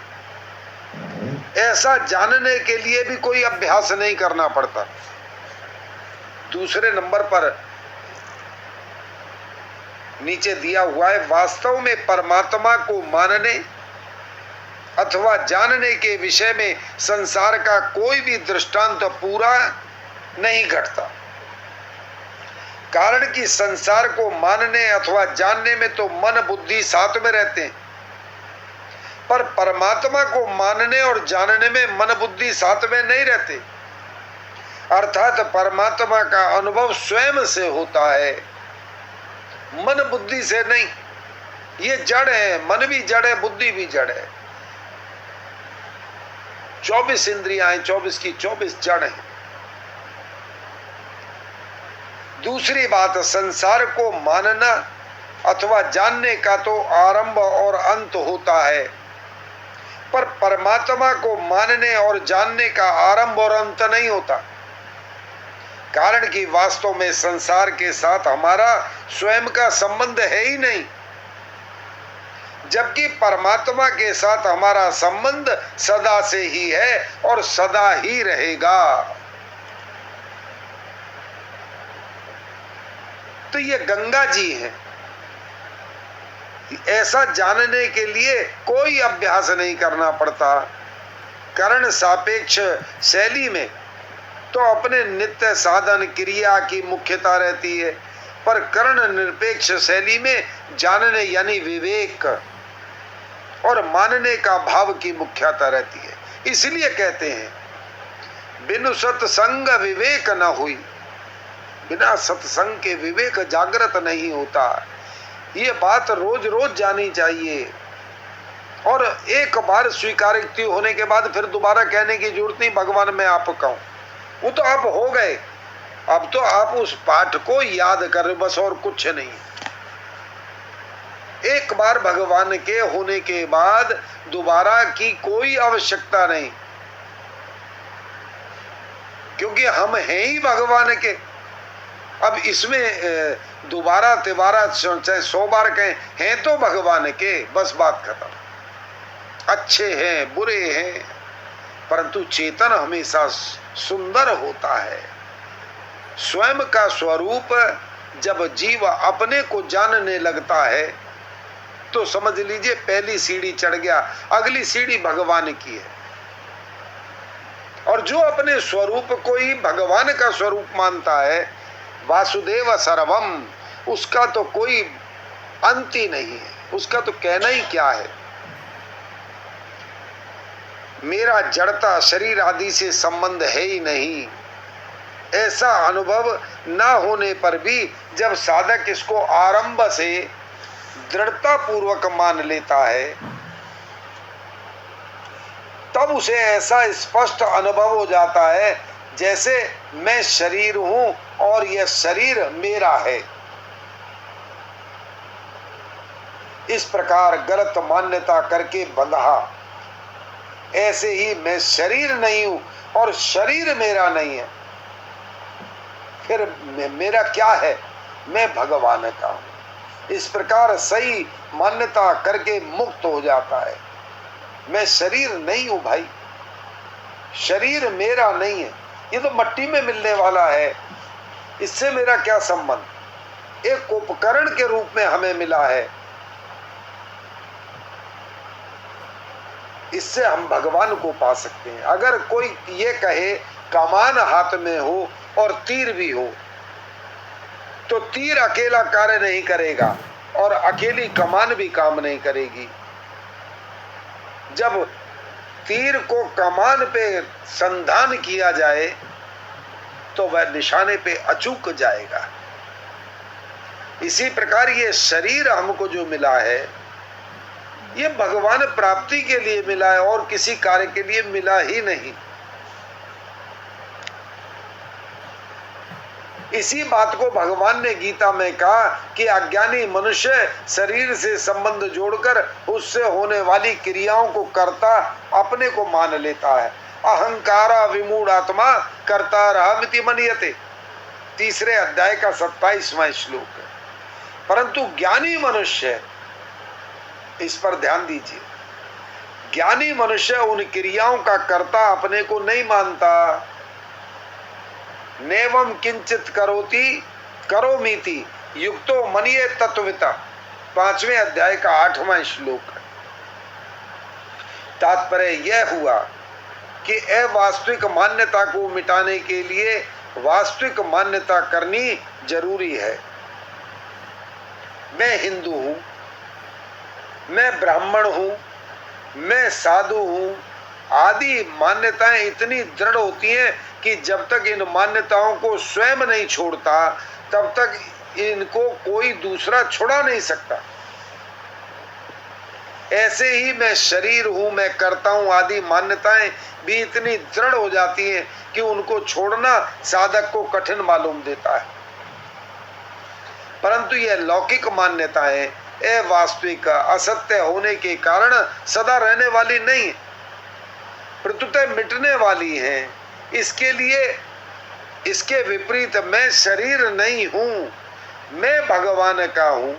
ऐसा जानने के लिए भी कोई अभ्यास नहीं करना पड़ता। दूसरे नंबर पर नीचे दिया हुआ है, वास्तव में परमात्मा को मानने अथवा जानने के विषय में संसार का कोई भी दृष्टांत पूरा नहीं घटता। कारण कि संसार को मानने अथवा जानने में तो मन बुद्धि साथ में रहते हैं, पर परमात्मा को मानने और जानने में मन बुद्धि साथ में नहीं रहते। अर्थात परमात्मा का अनुभव स्वयं से होता है, मन बुद्धि से नहीं। ये जड़ है, मन भी जड़ है, बुद्धि भी जड़ है। 24 इंद्रियां, 24 की 24 जड़ है। दूसरी बात, संसार को मानना अथवा जानने का तो आरंभ और अंत होता है, पर परमात्मा को मानने और जानने का आरंभ और अंत नहीं होता। कारण कि वास्तव में संसार के साथ हमारा स्वयं का संबंध है ही नहीं, जबकि परमात्मा के साथ हमारा संबंध सदा से ही है और सदा ही रहेगा। तो ये गंगा जी हैं। ऐसा जानने के लिए कोई अभ्यास नहीं करना पड़ता। करण सापेक्ष शैली में तो अपने नित्य साधन क्रिया की मुख्यता रहती है, पर कर्ण निरपेक्ष शैली में जानने यानी विवेक और मानने का भाव की मुख्यता रहती है। इसलिए कहते हैं, बिनु सत्संग विवेक न हुई। बिना सत्संग के विवेक जागृत नहीं होता। ये बात रोज रोज जानी चाहिए और एक बार स्वीकारोक्ति होने के बाद फिर दोबारा कहने की जरूरत नहीं, भगवान मैं आपका हूं। वो तो आप हो गए, अब तो आप उस पाठ को याद कर बस, और कुछ नहीं। एक बार भगवान के होने के बाद दोबारा की कोई आवश्यकता नहीं, क्योंकि हम हैं ही भगवान के। अब इसमें दोबारा तिबारा चाहे 100 बार कहें, हैं तो भगवान के, बस बात खत्म। अच्छे हैं बुरे हैं, परंतु चेतन हमेशा सुंदर होता है। स्वयं का स्वरूप जब जीव अपने को जानने लगता है तो समझ लीजिए पहली सीढ़ी चढ़ गया, अगली सीढ़ी भगवान की है। और जो अपने स्वरूप को ही भगवान का स्वरूप मानता है, वासुदेव सर्वम, उसका तो कोई अंत ही नहीं है, उसका तो कहना ही क्या है। मेरा जड़ता शरीर आदि से संबंध है ही नहीं, ऐसा अनुभव न होने पर भी जब साधक इसको आरंभ से दृढ़ता पूर्वक मान लेता है, तब उसे ऐसा स्पष्ट अनुभव हो जाता है जैसे मैं शरीर हूं और यह शरीर मेरा है। इस प्रकार गलत मान्यता करके बंधा, ऐसे ही मैं शरीर नहीं हूं और शरीर मेरा नहीं है। फिर मेरा क्या है? मैं भगवान का हूं। इस प्रकार सही मान्यता करके मुक्त हो जाता है। मैं शरीर नहीं हूं भाई, शरीर मेरा नहीं है, ये तो मिट्टी में मिलने वाला है, इससे मेरा क्या संबंध। एक उपकरण के रूप में हमें मिला है, इससे हम भगवान को पा सकते हैं। अगर कोई ये कहे कमान हाथ में हो और तीर भी हो, तो तीर अकेला कार्य नहीं करेगा और अकेली कमान भी काम नहीं करेगी। जब तीर को कमान पे संधान किया जाए तो वह निशाने पे अचूक जाएगा। इसी प्रकार ये शरीर हमको जो मिला है, ये भगवान प्राप्ति के लिए मिला है और किसी कार्य के लिए मिला ही नहीं। इसी बात को भगवान ने गीता में कहा कि अज्ञानी मनुष्य शरीर से संबंध जोड़कर उससे होने वाली क्रियाओं को कर्ता अपने को मान लेता है। अहंकारा विमूढ़ आत्मा कर्ता रहमिति मन्यते, 3 अध्याय का 27वां श्लोक है। परंतु ज्ञानी मनुष्य, इस पर ध्यान दीजिए, ज्ञानी मनुष्य उन क्रियाओं का कर्ता अपने को नहीं मानता। नेवम किंचित करोति करोमीति युक्तो मनिये तत्वविता, 5वें अध्याय का 8वां श्लोक है। तात्पर्य यह हुआ कि अवास्तविक मान्यता को मिटाने के लिए वास्तविक मान्यता करनी जरूरी है। मैं हिंदू हूं, मैं ब्राह्मण हूं, मैं साधु हूं आदि मान्यताएं इतनी दृढ़ होती हैं कि जब तक इन मान्यताओं को स्वयं नहीं छोड़ता तब तक इनको कोई दूसरा छुड़ा नहीं सकता। ऐसे ही मैं शरीर हूं, मैं करता हूं आदि मान्यताएं भी इतनी दृढ़ हो जाती हैं कि उनको छोड़ना साधक को कठिन मालूम देता है। परंतु यह लौकिक मान्यताएं अवास्तविक असत्य होने के कारण सदा रहने वाली नहीं, प्रत्युत मिटने वाली हैं। इसके लिए इसके विपरीत मैं शरीर नहीं हूं, मैं भगवान का हूं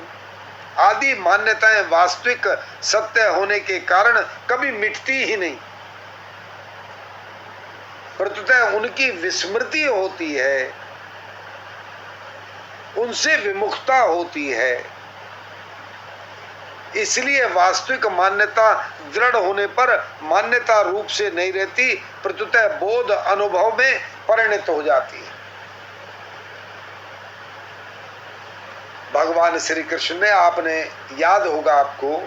आदि मान्यताएं वास्तविक सत्य होने के कारण कभी मिटती ही नहीं, प्रत्युत उनकी विस्मृति होती है, उनसे विमुखता होती है। इसलिए वास्तविक मान्यता दृढ़ होने पर मान्यता रूप से नहीं रहती, प्रत्युत बोध अनुभव में परिणत हो जाती है। भगवान श्री कृष्ण ने, आपने याद होगा आपको,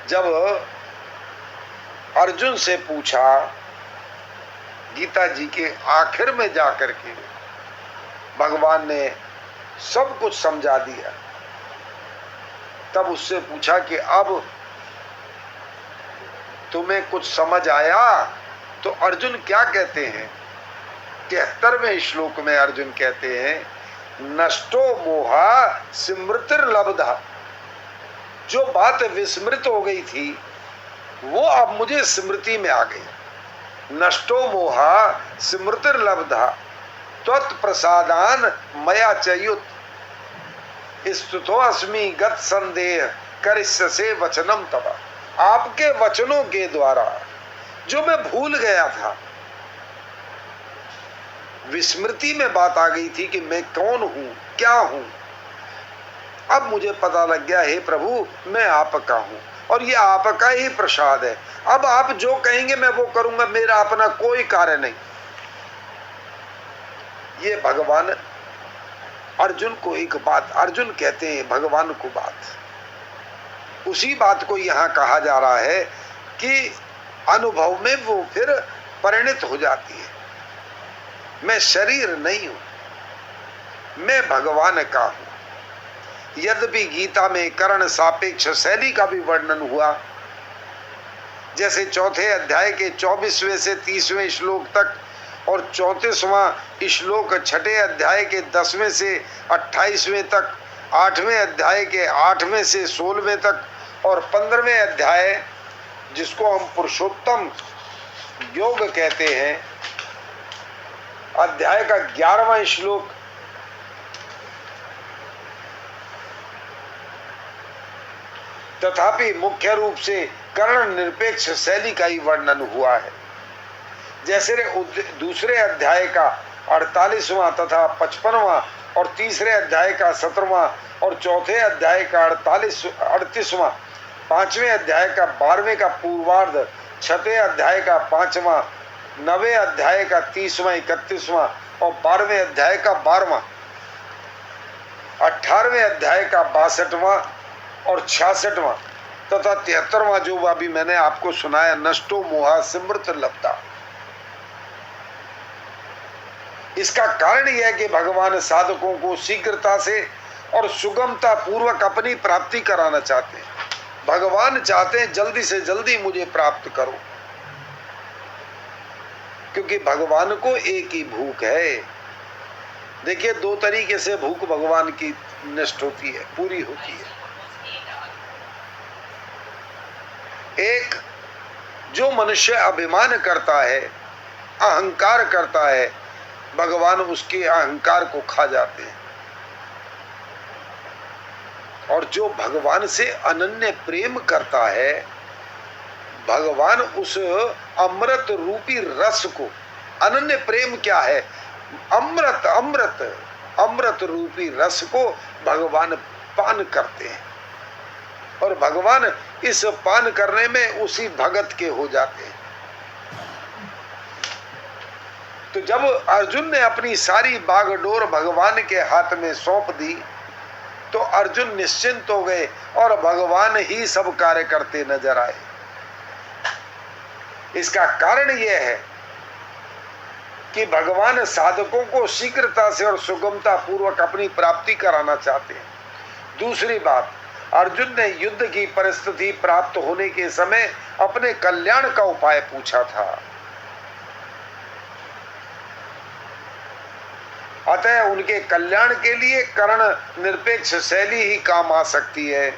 जब अर्जुन से पूछा, गीता जी के आखिर में जाकर के भगवान ने सब कुछ समझा दिया, तब उससे पूछा कि अब तुम्हें कुछ समझ आया? तो अर्जुन क्या कहते हैं? 73वें श्लोक में अर्जुन कहते हैं, नष्टो मोहा स्मृतिर्लब्धा। जो बात विस्मृत हो गई थी वो अब मुझे स्मृति में आ गई। नष्टो मोहा स्मृतिर्लब्धा त्वत्प्रसादान मया चयुत स्तुतो अस्मि गत संदेह करिष्यसे वचनम तवा। आपके वचनों के द्वारा जो मैं भूल गया था, विस्मृति में बात आ गई थी कि मैं कौन हूं, क्या हूं, अब मुझे पता लग गया, हे प्रभु मैं आपका हूं और ये आपका ही प्रसाद है। अब आप जो कहेंगे मैं वो करूंगा, मेरा अपना कोई कार्य नहीं। ये भगवान अर्जुन को एक बात, अर्जुन कहते हैं भगवान को बात, उसी बात को यहां कहा जा रहा है कि अनुभव में वो फिर परिणित हो जाती है। मैं शरीर नहीं हूं, मैं भगवान का हूं। यद्यपि गीता में कर्ण सापेक्ष शैली का भी वर्णन हुआ, जैसे चौथे अध्याय के 24वें से 30वें श्लोक तक और 34वां श्लोक छठे अध्याय के 10वें से 28वें तक, 8वें अध्याय के 8वें से 16वें तक और 15वें अध्याय जिसको हम पुरुषोत्तम योग कहते हैं, अध्याय का 11वां श्लोक तथापि मुख्य रूप से कर्ण निरपेक्ष शैली का ही वर्णन हुआ है। जैसे दूसरे अध्याय का 48वां तथा 55वां और तीसरे अध्याय का 17वां और चौथे अध्याय का 38वां, 5वें अध्याय का 12वें का पूर्वार्ध, छठे अध्याय का 5वां, 9वें अध्याय का 30वां 31वां और 12वें अध्याय का 12वां, 18वें अध्याय का 62वां और 66वां तथा 73वां जो अभी मैंने आपको सुनाया, नष्टो मोहा सिमृत लब्धा। इसका कारण यह है कि भगवान साधकों को शीघ्रता से और सुगमता पूर्वक अपनी प्राप्ति कराना चाहते हैं। भगवान चाहते हैं जल्दी से जल्दी मुझे प्राप्त करो, क्योंकि भगवान को एक ही भूख है। देखिए, दो तरीके से भूख भगवान की नष्ट होती है, पूरी होती है। एक, जो मनुष्य अभिमान करता है, अहंकार करता है, भगवान उसके अहंकार को खा जाते हैं। और जो भगवान से अनन्य प्रेम करता है, भगवान उस अमृत रूपी रस को, अनन्य प्रेम क्या है? अमृत, अमृत, अमृत रूपी रस को भगवान पान करते हैं और भगवान इस पान करने में उसी भगत के हो जाते हैं। तो जब अर्जुन ने अपनी सारी बागडोर भगवान के हाथ में सौंप दी तो अर्जुन निश्चिंत हो गए और भगवान ही सब कार्य करते नजर आए। इसका कारण यह है कि भगवान साधकों को शीघ्रता से और सुगमता पूर्वक अपनी प्राप्ति कराना चाहते हैं। दूसरी बात, अर्जुन ने युद्ध की परिस्थिति प्राप्त होने के समय अपने कल्याण का उपाय पूछा था। अतः उनके कल्याण के लिए कर्ण निरपेक्ष शैली ही काम आ सकती है,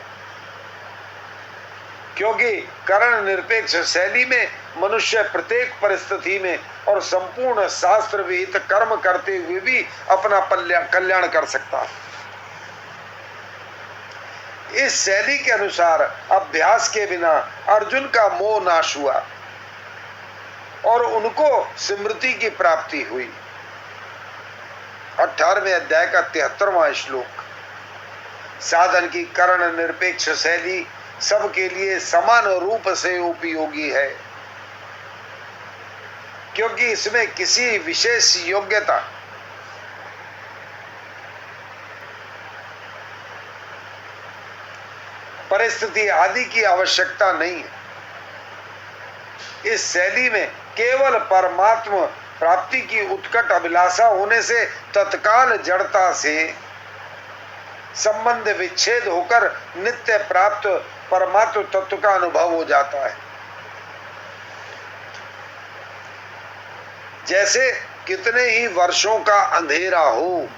क्योंकि कर्ण निरपेक्ष शैली में मनुष्य प्रत्येक परिस्थिति में और संपूर्ण शास्त्र विहित कर्म करते हुए भी अपना कल्याण कर सकता है। इस शैली के अनुसार अभ्यास के बिना अर्जुन का मोह नाश हुआ और उनको स्मृति की प्राप्ति हुई। 18वें अध्याय का 73वां श्लोक, साधन की कर्ण निरपेक्ष शैली सबके लिए समान रूप से उपयोगी है, क्योंकि इसमें किसी विशेष योग्यता, परिस्थिति आदि की आवश्यकता नहीं है। इस शैली में केवल परमात्मा प्राप्ति की उत्कट अभिलाषा होने से तत्काल जड़ता से संबंध विच्छेद होकर नित्य प्राप्त परमात्म तत्व का अनुभव हो जाता है। जैसे कितने ही वर्षों का अंधेरा हो,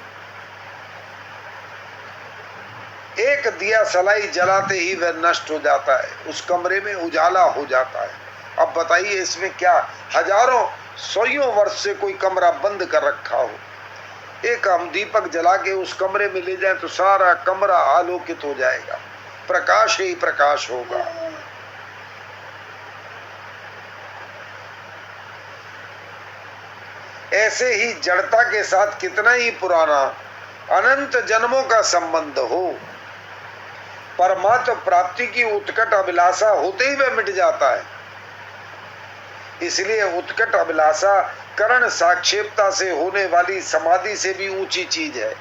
एक दिया सलाई जलाते ही वह नष्ट हो जाता है, उस कमरे में उजाला हो जाता है। अब बताइए इसमें क्या हजारों सौयों वर्ष से कोई कमरा बंद कर रखा हो, एक हम दीपक जला के उस कमरे में ले जाए तो सारा कमरा आलोकित हो जाएगा, प्रकाश ही प्रकाश होगा। ऐसे ही जड़ता के साथ कितना ही पुराना अनंत जन्मों का संबंध हो, परमात्म प्राप्ति की उत्कट अभिलाषा होते ही वह मिट जाता है। इसलिए उत्कट अभिलाषा कर्ण साक्षेपता से होने वाली समाधि से भी ऊंची चीज है।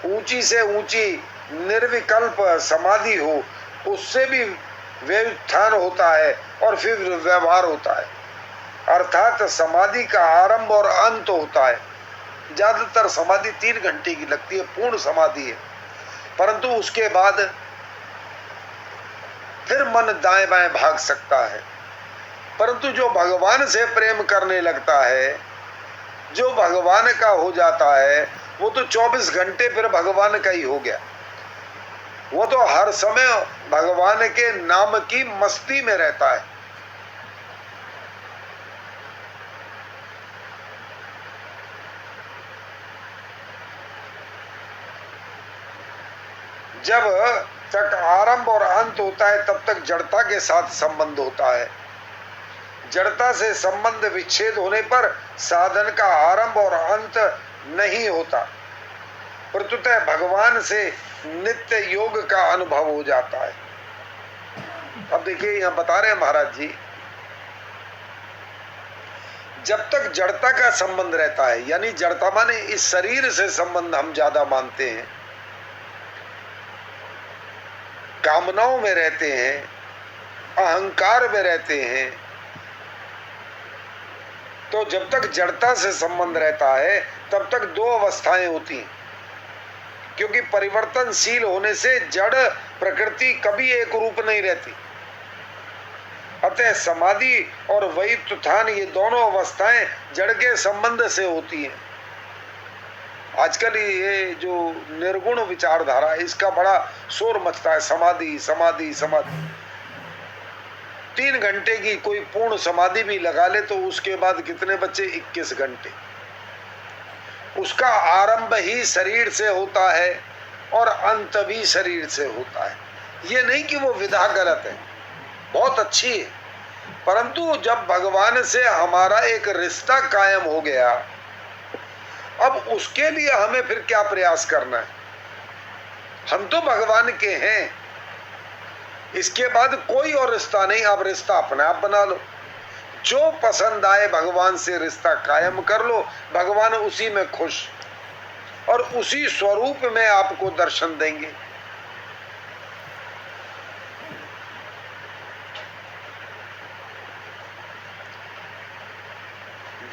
ऊंची से ऊंची निर्विकल्प समाधि हो, उससे भी व्युत्थान होता है और फिर व्यवहार होता है, अर्थात समाधि का आरंभ और अंत होता है। ज्यादातर समाधि 3 घंटे की लगती है, पूर्ण समाधि है, परंतु उसके बाद फिर मन दाएं बाएं भाग सकता है। परंतु जो भगवान से प्रेम करने लगता है, जो भगवान का हो जाता है, वो तो 24 घंटे फिर भगवान का ही हो गया। वो तो हर समय भगवान के नाम की मस्ती में रहता है। जब तक आरंभ और अंत होता है तब तक जड़ता के साथ संबंध होता है। जड़ता से संबंध विच्छेद होने पर साधन का आरंभ और अंत नहीं होता, प्रत्युतः भगवान से नित्य योग का अनुभव हो जाता है। अब देखिए यहां बता रहे हैं महाराज जी, जब तक जड़ता का संबंध रहता है, यानी जड़ता माने इस शरीर से संबंध हम ज्यादा मानते हैं, कामनाओं में रहते हैं, अहंकार में रहते हैं, तो जब तक जड़ता से संबंध रहता है तब तक दो अवस्थाएं होती हैं, क्योंकि परिवर्तनशील होने से जड़ प्रकृति कभी एक रूप नहीं रहती। अतः समाधि और वैत्थान ये दोनों अवस्थाएं जड़ के संबंध से होती हैं। आजकल ये जो निर्गुण विचारधारा, इसका बड़ा शोर मचता है, समाधि समाधि समाधि। 3 घंटे की कोई पूर्ण समाधि भी लगा ले तो उसके बाद कितने बच्चे? 21 घंटे। उसका आरंभ ही शरीर से होता है और अंत भी शरीर से होता है। ये नहीं कि वो विधा गलत है, बहुत अच्छी है, परंतु जब भगवान से हमारा एक रिश्ता कायम हो गया, अब उसके लिए हमें फिर क्या प्रयास करना है? हम तो भगवान के हैं, इसके बाद कोई और रिश्ता नहीं। आप रिश्ता अपने आप बना लो, जो पसंद आए भगवान से रिश्ता कायम कर लो। भगवान उसी में खुश और उसी स्वरूप में आपको दर्शन देंगे।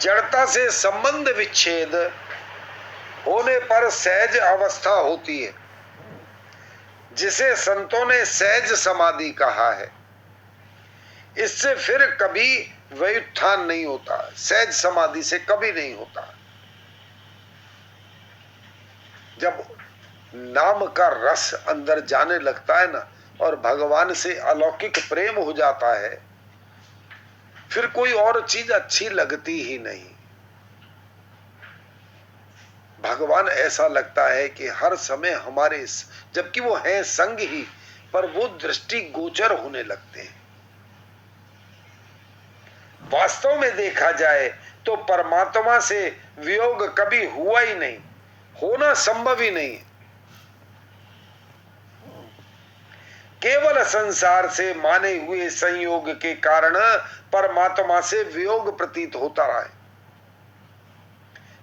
जड़ता से संबंध विच्छेद होने पर सहज अवस्था होती है, जिसे संतों ने सहज समाधि कहा है। इससे फिर कभी व्युत्थान नहीं होता, सहज समाधि से कभी नहीं होता। जब नाम का रस अंदर जाने लगता है ना, और भगवान से अलौकिक प्रेम हो जाता है, फिर कोई और चीज अच्छी लगती ही नहीं। भगवान ऐसा लगता है कि हर समय हमारे, जबकि वो है संग ही, पर वो दृष्टि गोचर होने लगते हैं। वास्तव में देखा जाए तो परमात्मा से वियोग कभी हुआ ही नहीं, होना संभव ही नहीं। केवल संसार से माने हुए संयोग के कारण परमात्मा से वियोग प्रतीत होता रहा है।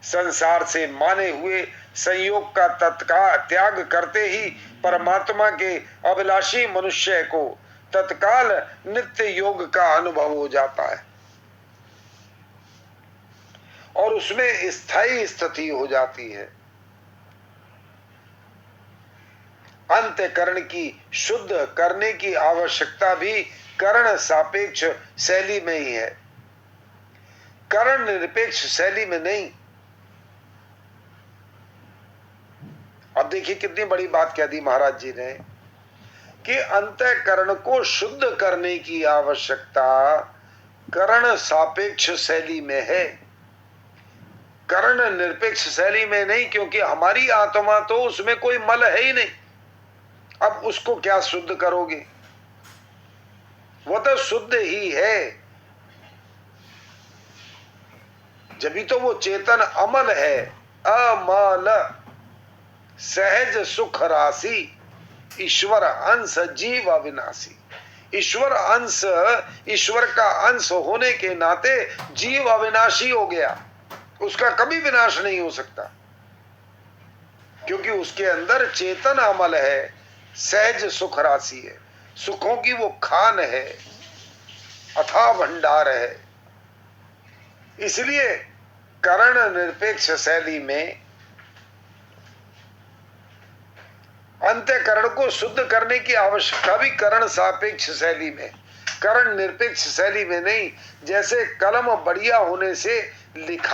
संसार से माने हुए संयोग का तत्काल त्याग करते ही परमात्मा के अभिलाषी मनुष्य को तत्काल नित्य योग का अनुभव हो जाता है और उसमें स्थायी स्थिति हो जाती है। अंतःकरण की शुद्ध करने की आवश्यकता भी करण सापेक्ष शैली में ही है, करण निरपेक्ष शैली में नहीं। अब देखिए कितनी बड़ी बात कह दी महाराज जी ने कि अंतःकरण को शुद्ध करने की आवश्यकता करण सापेक्ष शैली में है, करण निरपेक्ष शैली में नहीं, क्योंकि हमारी आत्मा तो उसमें कोई मल है ही नहीं। अब उसको क्या शुद्ध करोगे? वो तो शुद्ध ही है, जब तो वो चेतन अमल है, अमल सहज सुख राशि, ईश्वर अंश जीव अविनाशी। ईश्वर अंश, ईश्वर का अंश होने के नाते जीव अविनाशी हो गया, उसका कभी विनाश नहीं हो सकता, क्योंकि उसके अंदर चेतन अमल है, सहज सुख राशि है, सुखों की वो खान है, अथाह भंडार है। इसलिए करण निरपेक्ष शैली में अंतःकरण को शुद्ध करने की आवश्यकता भी करण सापेक्ष शैली में, करण निरपेक्ष शैली में नहीं। जैसे कलम बढ़िया होने से लिखा